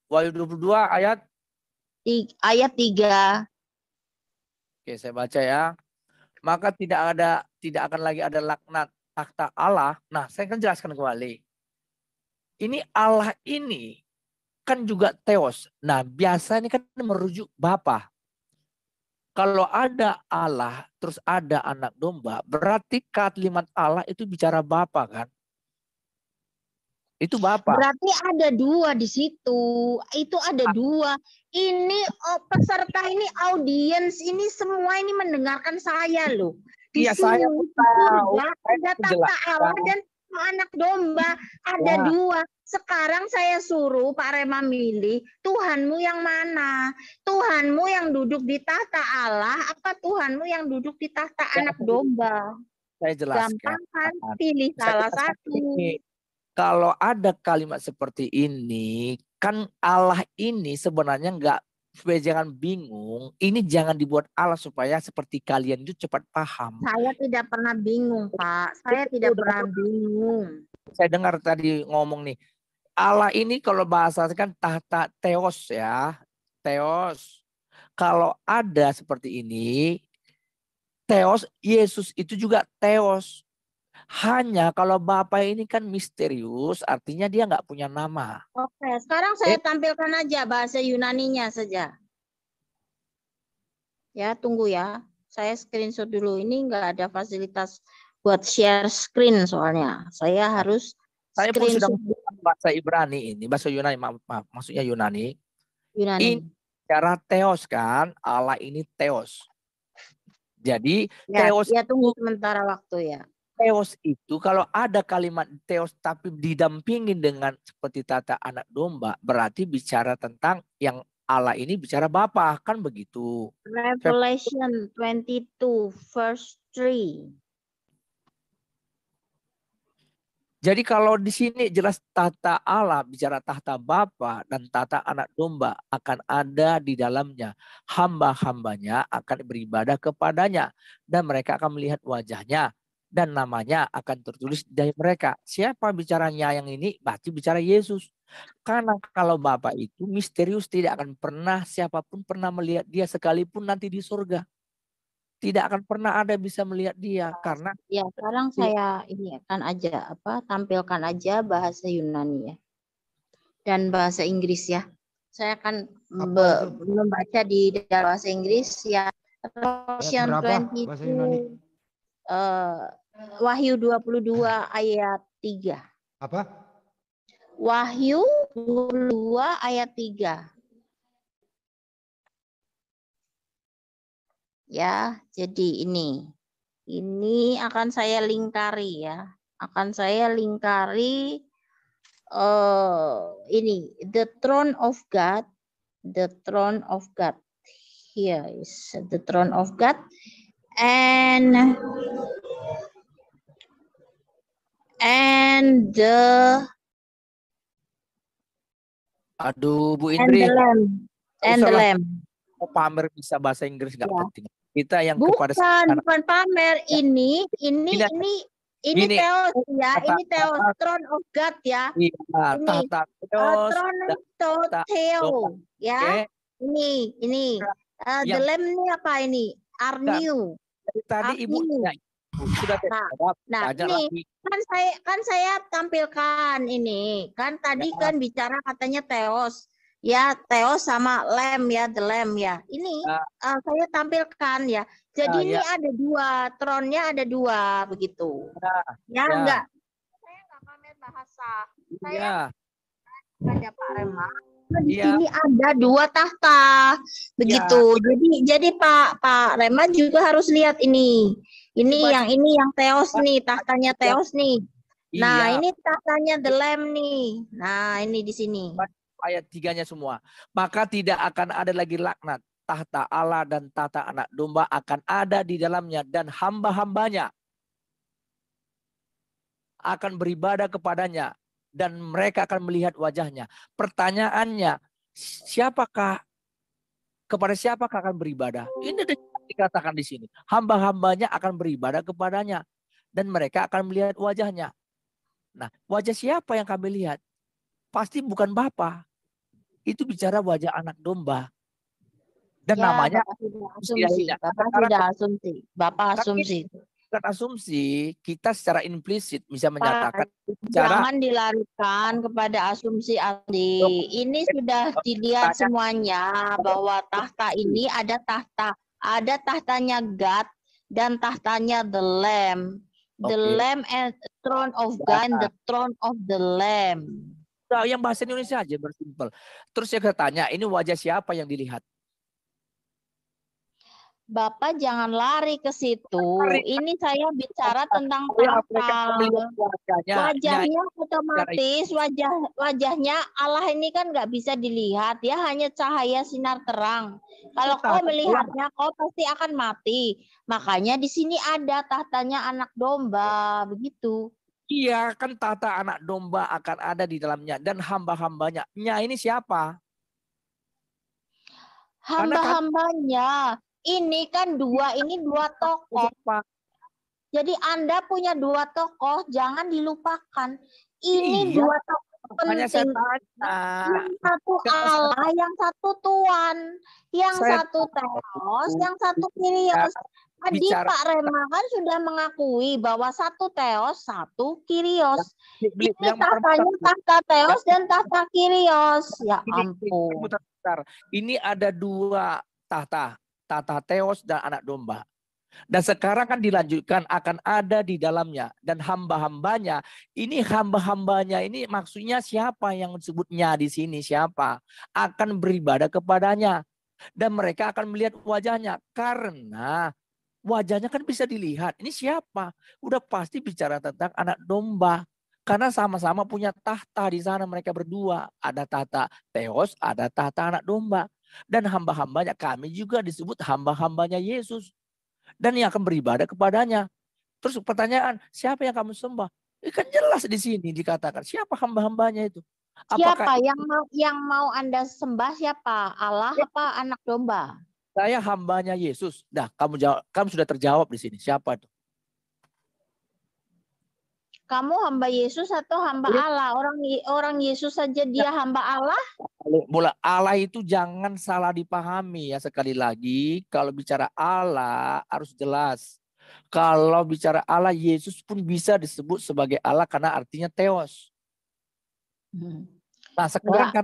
Wahyu 22 ayat 3. Oke, saya baca ya. Maka tidak akan lagi ada laknat tahta Allah. Nah, saya akan jelaskan kembali. Ini Allah ini kan juga Theos. Nah, biasa ini kan merujuk Bapa. Kalau ada Allah, terus ada anak domba, berarti kalimat Allah itu bicara Bapa kan? Itu Bapa. Berarti ada dua di situ. Itu ada dua. Ini peserta ini audiens ini semua ini mendengarkan saya loh. Di saya tahu. Ada tahta Allah dan anak domba. Ada dua. Sekarang saya suruh Pak Rema milih Tuhanmu yang mana? Tuhanmu yang duduk di tahta Allah apa Tuhanmu yang duduk di tahta anak domba? Saya jelaskan. Gampang kan? Pilih salah satu. Kalau ada kalimat seperti ini, kan Allah ini sebenarnya enggak, supaya jangan bingung, ini jangan dibuat Allah supaya seperti kalian itu cepat paham. Saya tidak pernah bingung, Pak. Saya tidak pernah bingung. Saya dengar tadi ngomong nih, Allah ini kalau bahasa kan tahta Theos ya. Theos. Kalau ada seperti ini, Theos, Yesus itu juga Theos. Hanya kalau Bapa ini kan misterius, artinya dia nggak punya nama. Oke, sekarang saya tampilkan aja bahasa Yunaninya saja. Ya, tunggu ya. Saya screenshot dulu. Ini nggak ada fasilitas buat share screen soalnya. Saya harus saya pun sudah bahasa Ibrani ini, bahasa Yunani, maaf, maksudnya Yunani. Ini cara Theos kan, Allah ini Theos. Jadi ya, Theos. Ya tunggu sementara waktu ya. Theos itu kalau ada kalimat Theos tapi didampingin dengan seperti tata anak domba, berarti bicara tentang yang Allah ini bicara Bapa, kan begitu. Revelation 22 verse 3. Jadi kalau di sini jelas tahta Allah bicara tahta Bapa dan tahta anak domba akan ada di dalamnya. Hamba-hambanya akan beribadah kepadanya dan mereka akan melihat wajahnya dan namanya akan tertulis dari mereka. Siapa bicaranya yang ini? Berarti bicara Yesus. Karena kalau Bapa itu misterius, tidak akan pernah siapapun pernah melihat dia sekalipun nanti di surga. Tidak akan pernah ada bisa melihat dia karena ya sekarang saya ini akan aja tampilkan aja bahasa Yunani ya dan bahasa Inggris ya. Saya akan membaca di dalam bahasa Inggris ya. Revelation berapa bahasa Yunani? 22, Wahyu 22 ayat 3. Apa? Wahyu 22 ayat 3. Ya, jadi ini akan saya lingkari ya. Akan saya lingkari ini the throne of God. The throne of God. Here is the throne of God. And the Aduh, Bu and the Indri, lamb. And the usahlah lamb. mau pamer bisa bahasa Inggris nggak Ya. penting. Kita yang kepada Bukan pamer. Ini Gini, Theos ya. kata- Ini Theos, throne of God ya. iya, Ini tahta Theos, throne dan of tahta Theo domba. ya. Oke. Ini. The Yang- lamb ini apa ini? Arnew. Dari tadi Ibu Arnew. sudah jawab. Nah, Tanya ini lagi. kan saya tampilkan ini. Kan tadi Ya. kan bicara katanya Theos. Ya, Theos sama lamb ya, the lamb ya. Ini Ya. saya tampilkan ya. Jadi ini Ya. ada dua, tronnya ada dua begitu. Ya, Ya. enggak. Saya enggak pamer bahasa. Saya Iya. pada Pak Rema. Di Iya. sini ada dua tahta. Begitu. Jadi Pak Rema juga harus lihat ini. Ini yang Theos nih, tahtanya Theos nih. Nah, Iya. ini tahtanya the lamb nih. Nah, ini di sini. Ayat 3-nya semua. Maka tidak akan ada lagi laknat. Tahta Allah dan tahta anak domba akan ada di dalamnya. Dan hamba-hambanya akan beribadah kepadanya. Dan mereka akan melihat wajahnya. Pertanyaannya, kepada siapakah akan beribadah? Ini dikatakan di sini. Hamba-hambanya akan beribadah kepadanya. Dan mereka akan melihat wajahnya. Nah, wajah siapa yang kami lihat? Pasti bukan Bapa. Itu bicara wajah anak domba. Dan Ya, namanya Bapak asumsi. Bukan asumsi, kita secara implisit bisa menyatakan Jangan dilarikan kepada asumsi Andi. Ini sudah dilihat semuanya bahwa tahta ini ada tahtanya God dan tahtanya the Lamb. The Lamb and throne of God, the throne of the Lamb. Nah, yang bahasa Indonesia aja bersimpel. Terus saya tanya, ini wajah siapa yang dilihat? Bapak jangan lari ke situ. Ini saya bicara tentang tahta. Wajahnya otomatis, wajahnya Allah ini kan nggak bisa dilihat. Ya hanya cahaya sinar terang. Kalau kau melihatnya, kau pasti akan mati. Makanya di sini ada tahtanya anak domba, begitu. Iya, kan tahta anak domba akan ada di dalamnya dan hamba-hambanya. Nya ini siapa? Hamba-hambanya. Ini kan ini dua tokoh. Jadi Anda punya dua tokoh, jangan dilupakan. Ini dua tokoh penting. Yang satu Allah, yang satu Tuhan, yang satu Theos, yang satu Kyrios. Tadi Pak Rema kan sudah mengakui bahwa satu Theos, satu Kyrios. Ini tahtanya tahta Theos dan tahta Kyrios. Ya ampun. Ini ada dua tahta Theos dan anak domba. Dan sekarang kan dilanjutkan akan ada di dalamnya. Dan hamba-hambanya, ini hamba-hambanya ini maksudnya siapa yang disebutnya di sini? Siapa? Akan beribadah kepadanya. Dan mereka akan melihat wajahnya. Karena wajahnya kan bisa dilihat. Ini siapa? Udah pasti bicara tentang anak domba. Karena sama-sama punya tahta di sana mereka berdua. Ada tahta Theos, ada tahta anak domba. Dan hamba-hambanya, kami juga disebut hamba-hambanya Yesus. Dan yang akan beribadah kepadanya. Terus pertanyaan, siapa yang kamu sembah? Kan jelas di sini dikatakan, siapa hamba-hambanya itu? Siapa yang mau Anda sembah siapa? Allah apa anak domba? Saya hambanya Yesus. Dah, kamu sudah terjawab di sini. Siapa itu? Kamu hamba Yesus atau hamba Allah? Orang Yesus saja dia hamba Allah? Allah itu jangan salah dipahami ya, sekali lagi. Kalau bicara Allah harus jelas. Kalau bicara Allah, Yesus pun bisa disebut sebagai Allah karena artinya Theos. Nah, sekarang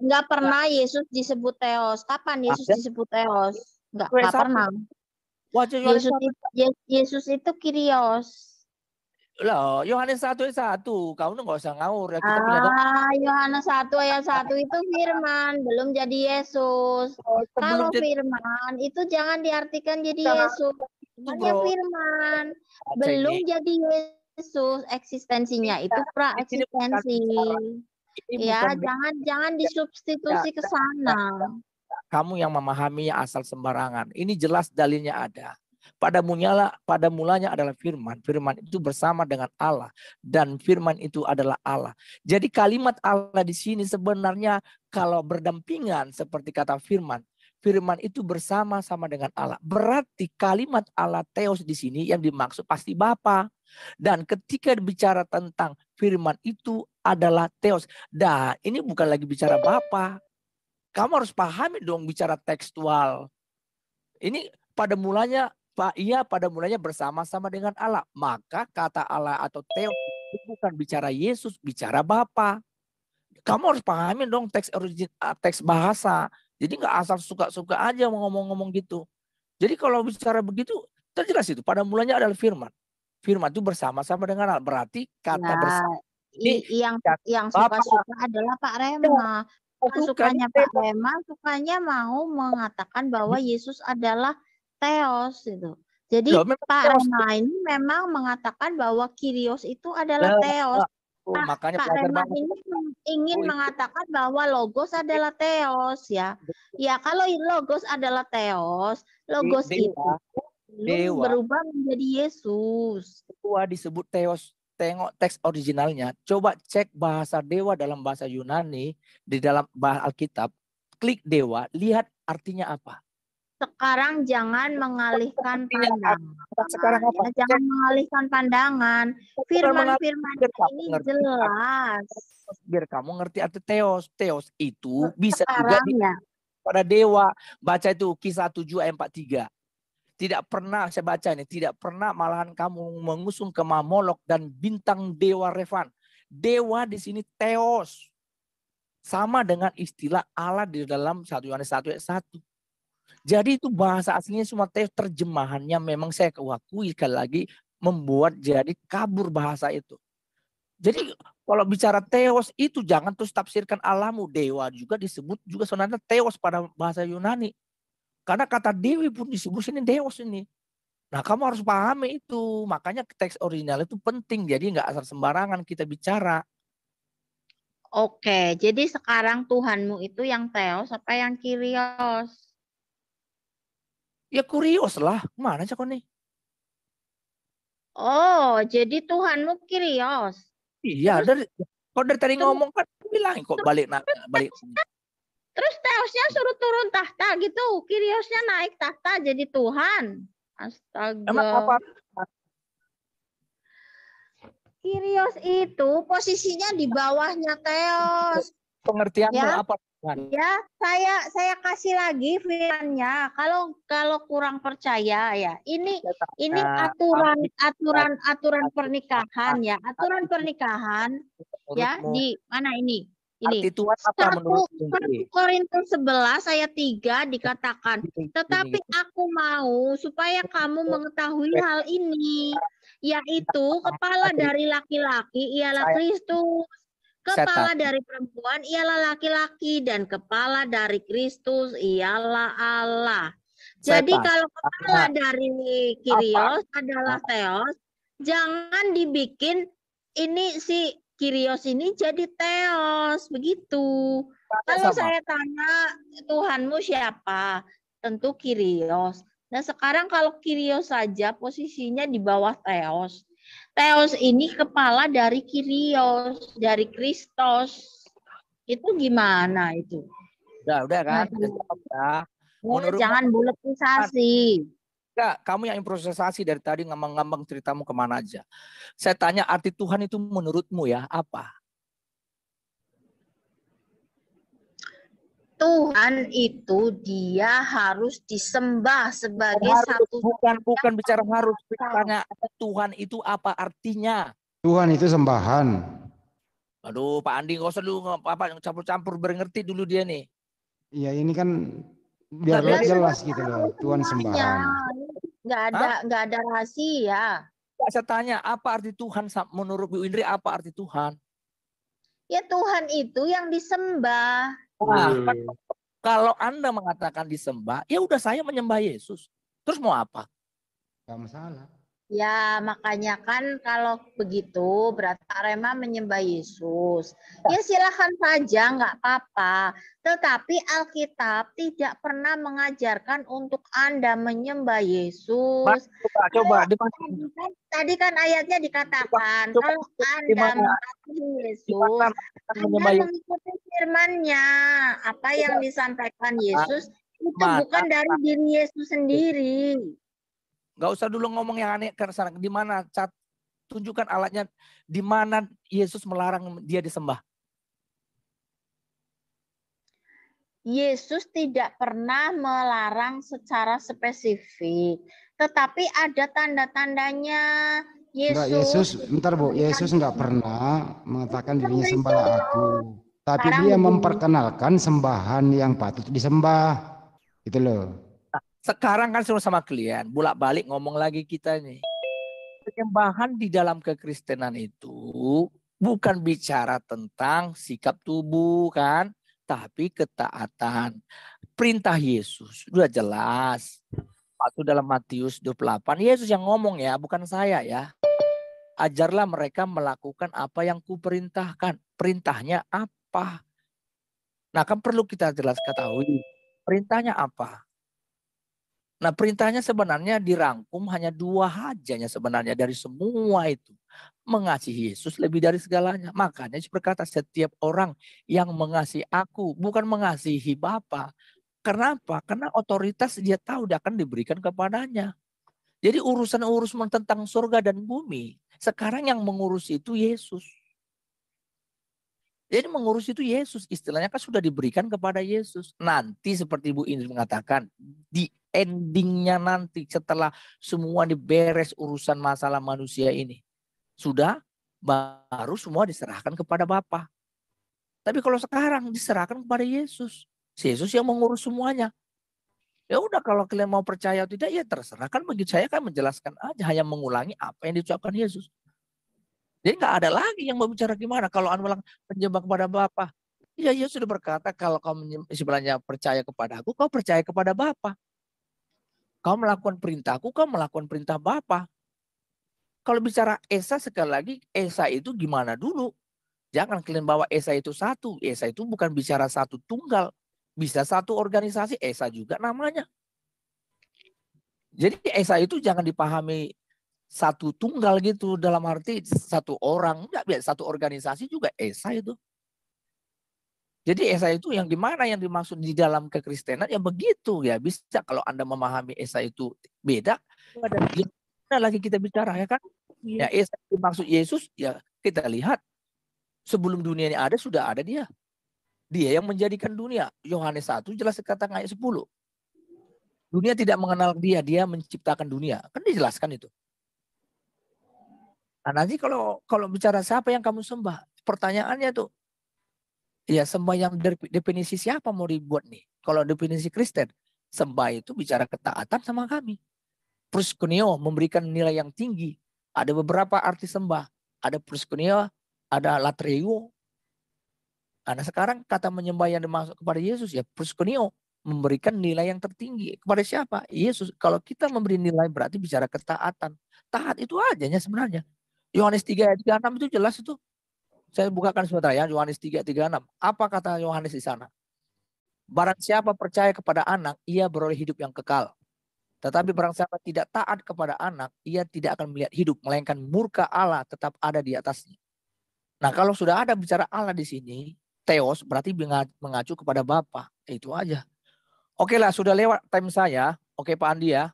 enggak pernah Yesus disebut Theos. Kapan Yesus disebut Theos? Enggak Yohanes 1. pernah. Wajah Yohanes 1. Yesus itu Kyrios. Loh, Yohanes 1 ayat 1. Kamu tuh nggak usah ngawur ya. Kita punya Yohanes 1 ayat 1 itu firman, belum jadi Yesus. Kalau firman itu jangan diartikan jadi Yesus. Hanya firman, belum jadi Yesus. Eksistensinya itu pra-eksistensi. Ya, jangan disubstitusi ke sana. Kamu yang memahaminya asal sembarangan. Ini jelas dalilnya ada. Pada mulanya adalah firman. Firman itu bersama dengan Allah. Dan firman itu adalah Allah. Jadi kalimat Allah di sini sebenarnya kalau berdampingan seperti kata firman. Firman itu bersama-sama dengan Allah. Berarti kalimat Allah Theos di sini yang dimaksud pasti Bapa. Dan ketika bicara tentang firman itu adalah Theos. Nah, ini bukan lagi bicara Bapa. Kamu harus pahami dong bicara tekstual. Ini pada mulanya pada mulanya bersama-sama dengan Allah. Maka kata Allah atau Theos itu bukan bicara Yesus, bicara Bapa. Kamu harus pahami dong teks bahasa. Jadi nggak asal suka-suka aja mau ngomong-ngomong gitu. Jadi kalau bicara begitu, terjelas itu. Pada mulanya adalah firman. Firman itu bersama-sama dengan Allah. Berarti kata bersama. Yang suka-suka adalah Pak Rema. Sukanya Pak Rema, sukanya mau mengatakan bahwa Yesus adalah Theos itu. Jadi Pak Rema ini memang mengatakan bahwa Kyrios itu adalah Theos. Makanya Pak Rema ini ingin mengatakan bahwa Logos adalah Theos ya. Ya kalau Logos adalah Theos, Logos itu belum berubah menjadi Yesus. Dewa disebut Theos. Tengok teks originalnya. Coba cek bahasa dewa dalam bahasa Yunani di dalam bahasa Alkitab. Klik dewa, lihat artinya apa. Sekarang jangan mengalihkan pandangan. Jangan mengalihkan pandangan. Firman-firman ini jelas. Biar kamu ngerti arti Theos. Theos itu bisa juga pada dewa. Baca itu Kisah 7 ayat 43. Tidak pernah saya baca ini. Tidak pernah malahan kamu mengusung ke Mamolok dan bintang dewa Refan. Dewa di sini Theos. Sama dengan istilah Allah di dalam 1 Yohanes 1 ayat 1. Jadi itu bahasa aslinya semua terjemahannya memang saya akui sekali lagi membuat jadi kabur bahasa itu. Jadi kalau bicara Theos itu jangan terus tafsirkan Allahmu. Dewa juga disebut juga sebenarnya Theos pada bahasa Yunani. Karena kata dewi pun disebut sini Theos ini. Nah kamu harus pahami itu. Makanya teks original itu penting. Jadi nggak asal sembarangan kita bicara. Oke, jadi sekarang Tuhanmu itu yang Theos apa yang Kyrios? Ya Kyrios lah. Mana sih kau nih? Oh, jadi Tuhanmu Kyrios. Iya, kau dari tadi ngomong kan bilang kok balik. Terus Theosnya suruh turun tahta gitu. Kyriosnya naik tahta jadi Tuhan. Astaga. Emang apa? Kyrios itu posisinya di bawahnya Theos. Pengertianmu apa? Ya, saya kasih lagi firmannya. Kalau kurang percaya ya, ini aturan pernikahan ya, aturan pernikahan ya di mana ini? Ini 1 Korintus 11 ayat 3 dikatakan, tetapi aku mau supaya kamu mengetahui hal ini, yaitu kepala dari laki-laki ialah Kristus. Kepala dari perempuan ialah laki-laki dan kepala dari Kristus ialah Allah. Jadi kalau kepala dari Kyrios adalah Theos, jangan dibikin ini si Kyrios ini jadi Theos, begitu. Kalau saya tanya Tuhanmu siapa? Tentu Kyrios. Nah sekarang kalau Kyrios saja posisinya di bawah Theos. Theos ini kepala dari Kyrios, dari Kristus. Itu gimana itu? Udah kan? Jangan buletisasi. Enggak, kamu yang improvisasi dari tadi ngambang-ngambang ceritamu kemana aja. Saya tanya arti Tuhan itu menurutmu ya apa? Tuhan itu dia harus disembah sebagai satu. Bukan bicara harus, tanya Tuhan itu apa artinya? Tuhan itu sembahan. Aduh, Pak Andi nggak usah dulu apa campur-campur, berngerti dulu dia nih. Iya, ini kan biar Lah, jelas sudah gitu tahu loh, Tuhan semuanya. sembahan. Nggak ada rahasia. Saya tanya, apa arti Tuhan menurut Bu Indri? Apa arti Tuhan? Ya Tuhan itu yang disembah. Nah, kalau Anda mengatakan disembah, ya udah saya menyembah Yesus. Terus mau apa? Gak masalah. Ya makanya kan kalau begitu berarti Arema menyembah Yesus. Ya silakan saja, nggak apa-apa. Tetapi Alkitab tidak pernah mengajarkan untuk Anda menyembah Yesus. Coba. Tadi kan ayatnya dikatakan kalau Anda mengasihi Yesus, Anda mengikuti firman-Nya. Apa yang disampaikan Yesus itu bukan dari diri Yesus sendiri. Gak usah dulu ngomong yang aneh ke sana. Di mana? Tunjukkan alatnya. Di mana Yesus melarang dia disembah? Yesus tidak pernah melarang secara spesifik, tetapi ada tanda-tandanya. Yesus, bentar Bu, Yesus nggak pernah mengatakan dirinya sembahlah aku, tapi dia memperkenalkan sembahan yang patut disembah, gitu loh. Sekarang kan suruh sama kalian, bolak-balik ngomong lagi kita nih. Penyembahan di dalam kekristenan itu bukan bicara tentang sikap tubuh kan, tapi ketaatan. Perintah Yesus sudah jelas. Waktu dalam Matius 28, Yesus yang ngomong ya, bukan saya ya. Ajarlah mereka melakukan apa yang kuperintahkan. Perintahnya apa? Nah kan perlu kita jelas ketahui. Perintahnya apa? Nah perintahnya sebenarnya dirangkum hanya 2 hajanya sebenarnya dari semua itu. Mengasihi Yesus lebih dari segalanya. Makanya Yesus berkata setiap orang yang mengasihi aku bukan mengasihi Bapa. Kenapa? Karena otoritas dia tahu dia akan diberikan kepadanya. Jadi urusan-urusan tentang surga dan bumi. Sekarang yang mengurus itu Yesus. Jadi mengurus itu Yesus. Istilahnya kan sudah diberikan kepada Yesus. Nanti seperti Ibu Indri mengatakan. Di endingnya nanti setelah semua diberes urusan masalah manusia ini. Sudah baru semua diserahkan kepada Bapa. Tapi kalau sekarang diserahkan kepada Yesus. Yesus yang mengurus semuanya. Ya udah kalau kalian mau percaya atau tidak ya terserah. Kan bagi saya kan menjelaskan aja. Hanya mengulangi apa yang diucapkan Yesus. Jadi nggak ada lagi yang mau bicara gimana. Kalau Anda bilang menyembah kepada Bapa. Ya Yesus sudah berkata kalau kau sebenarnya percaya kepada aku. Kau percaya kepada Bapa. Kau melakukan perintahku. Kau melakukan perintah Bapa. Kalau bicara Esa sekali lagi. Esa itu gimana dulu. Jangan kalian bawa Esa itu satu. Esa itu bukan bicara satu tunggal. Bisa satu organisasi. Esa juga namanya. Jadi Esa itu jangan dipahami satu tunggal gitu dalam arti satu orang, enggak biasa satu organisasi juga Esa itu. Jadi Esa itu yang dimana yang dimaksud di dalam kekristenan ya begitu ya bisa kalau Anda memahami Esa itu beda. Ada lagi kita bicara ya kan? Ya Esa dimaksud Yesus ya kita lihat sebelum dunia ini ada sudah ada dia. Dia yang menjadikan dunia. Yohanes 1 jelas katakan ayat 10. Dunia tidak mengenal dia, dia menciptakan dunia. Kan dijelaskan itu. Nah, nanti kalau bicara siapa yang kamu sembah, pertanyaannya tuh, ya sembah yang definisi siapa mau dibuat nih? Kalau definisi Kristen, sembah itu bicara ketaatan sama kami. Proskuneo memberikan nilai yang tinggi. Ada beberapa arti sembah. Ada proskuneo, ada latreuo. Nah sekarang kata menyembah yang dimaksud kepada Yesus ya proskuneo. Memberikan nilai yang tertinggi. Kepada siapa? Yesus. Kalau kita memberi nilai berarti bicara ketaatan. Taat itu ajanya sebenarnya. Yohanes 3 ayat 36 itu jelas itu. Saya bukakan sebentar ya, Yohanes 3 ayat 36. Apa kata Yohanes di sana? Barang siapa percaya kepada anak, ia beroleh hidup yang kekal. Tetapi barang siapa tidak taat kepada anak, ia tidak akan melihat hidup, melainkan murka Allah tetap ada di atasnya. Nah, kalau sudah ada bicara Allah di sini, Theos berarti mengacu kepada Bapa. Itu aja. Oke lah, sudah lewat time saya. Oke Pak Andi ya.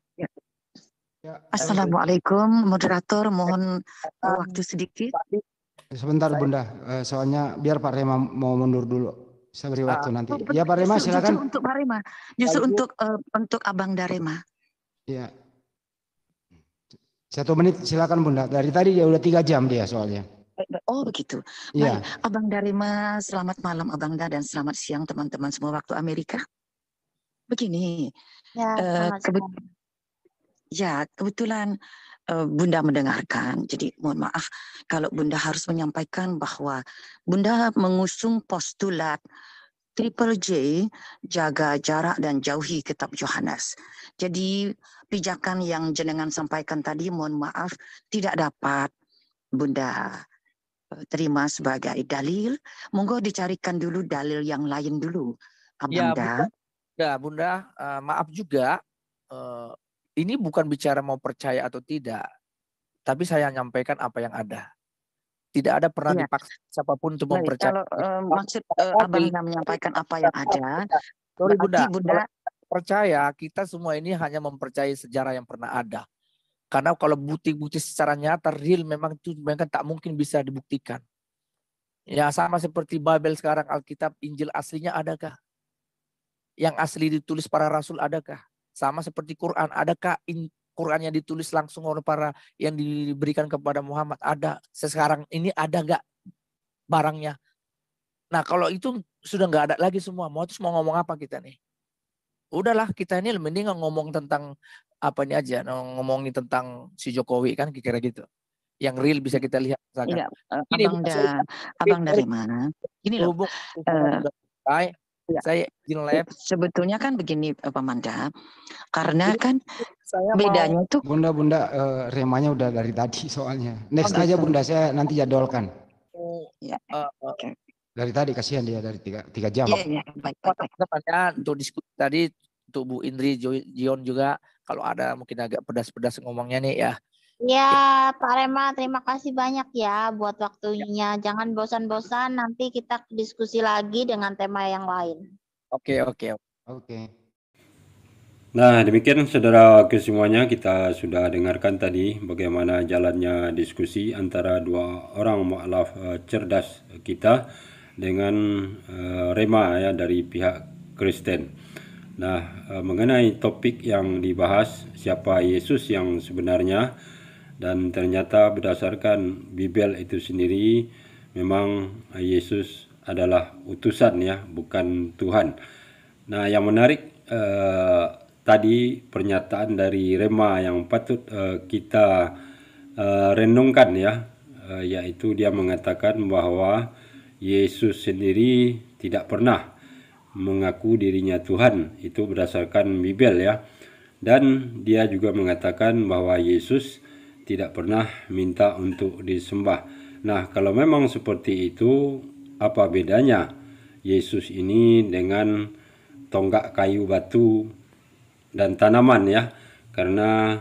Assalamualaikum, moderator. Mohon waktu sedikit. Sebentar Bunda, soalnya biar Pak Rema mau mundur dulu. Saya beri waktu nanti. Ya Pak Rema silakan. Justru untuk Pak Rema, justru untuk Abang Darema. Ya. 1 menit silakan Bunda. Dari tadi ya udah 3 jam dia soalnya. Oh begitu. Ya. Baik, Abang Darema, selamat malam Abang Da dan selamat siang teman-teman semua waktu Amerika. Begini, Ya, eh, sama kebet- sekali. ya kebetulan Bunda mendengarkan. Jadi mohon maaf kalau Bunda harus menyampaikan bahwa Bunda mengusung postulat Triple J, jaga jarak dan jauhi kitab Yohanes. Jadi pijakan yang jenengan sampaikan tadi mohon maaf tidak dapat Bunda terima sebagai dalil. Monggo dicarikan dulu dalil yang lain dulu, Ya, Abangda. Bunda, maaf juga. Ini bukan bicara mau percaya atau tidak, tapi saya nyampaikan apa yang ada. Tidak ada pernah Iya. dipaksa siapapun untuk Baik, mempercayai. kalau maksud Abangda menyampaikan apa yang ada, Sorry berarti Bunda, Bunda kalau percaya kita semua ini hanya mempercayai sejarah yang pernah ada. Karena kalau bukti-bukti secara nyata real memang itu memang tak mungkin bisa dibuktikan. Ya sama seperti Babel sekarang, Alkitab Injil aslinya adakah? Yang asli ditulis para rasul adakah? Sama seperti Quran, adakah Quran yang ditulis langsung oleh para yang diberikan kepada Muhammad? Ada. Sekarang ini ada gak barangnya? Nah kalau itu sudah nggak ada lagi semua. Terus mau ngomong apa kita nih? Udahlah kita ini mending ngomong tentang apa ini aja. Ngomongin tentang si Jokowi kan kira-kira gitu. Yang real bisa kita lihat. Misalkan. Iya, Abangda Rema. Gini loh. Saya izin live. Sebetulnya kan begini Pamanda, karena kan saya bedanya tuh. Bunda remanya udah dari tadi soalnya. Next aja Bunda, saya nanti jadwalkan. Ya. Okay. Dari tadi kasihan dia dari 3 jam. Iya, baik. Untuk diskusi tadi untuk Bu Indri, Jion juga kalau ada mungkin agak pedas-pedas ngomongnya nih ya. Ya, Pak Rema, terima kasih banyak ya buat waktunya. Jangan bosan-bosan, nanti kita diskusi lagi dengan tema yang lain. Oke. Nah, demikian saudara kesemuanya, kita sudah dengarkan tadi bagaimana jalannya diskusi antara dua orang mu'alaf cerdas kita dengan Rema ya dari pihak Kristen. Nah, mengenai topik yang dibahas, siapa Yesus yang sebenarnya, dan ternyata berdasarkan Bible itu sendiri memang Yesus adalah utusan ya, bukan Tuhan. Nah, yang menarik tadi pernyataan dari Rema yang patut kita renungkan ya, yaitu dia mengatakan bahwa Yesus sendiri tidak pernah mengaku dirinya Tuhan, itu berdasarkan Bible ya. Dan dia juga mengatakan bahwa Yesus tidak pernah minta untuk disembah. Nah, kalau memang seperti itu, apa bedanya Yesus ini dengan tonggak kayu, batu, dan tanaman ya? Karena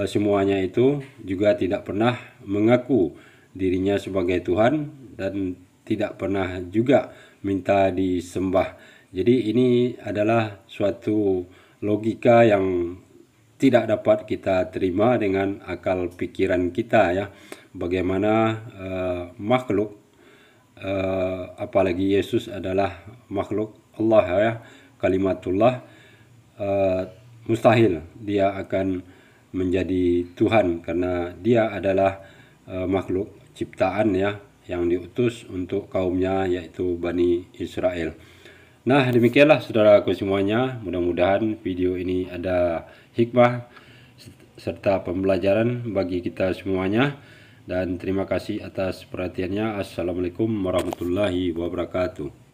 semuanya itu juga tidak pernah mengaku dirinya sebagai Tuhan dan tidak pernah juga minta disembah. Jadi ini adalah suatu logika yang tidak dapat kita terima dengan akal pikiran kita ya. Bagaimana makhluk, apalagi Yesus adalah makhluk Allah ya, kalimatullah, mustahil dia akan menjadi Tuhan karena dia adalah makhluk ciptaan ya, yang diutus untuk kaumnya yaitu Bani Israel. Nah, demikianlah saudaraku semuanya, mudah-mudahan video ini ada hikmah serta pembelajaran bagi kita semuanya, dan terima kasih atas perhatiannya. Assalamualaikum warahmatullahi wabarakatuh.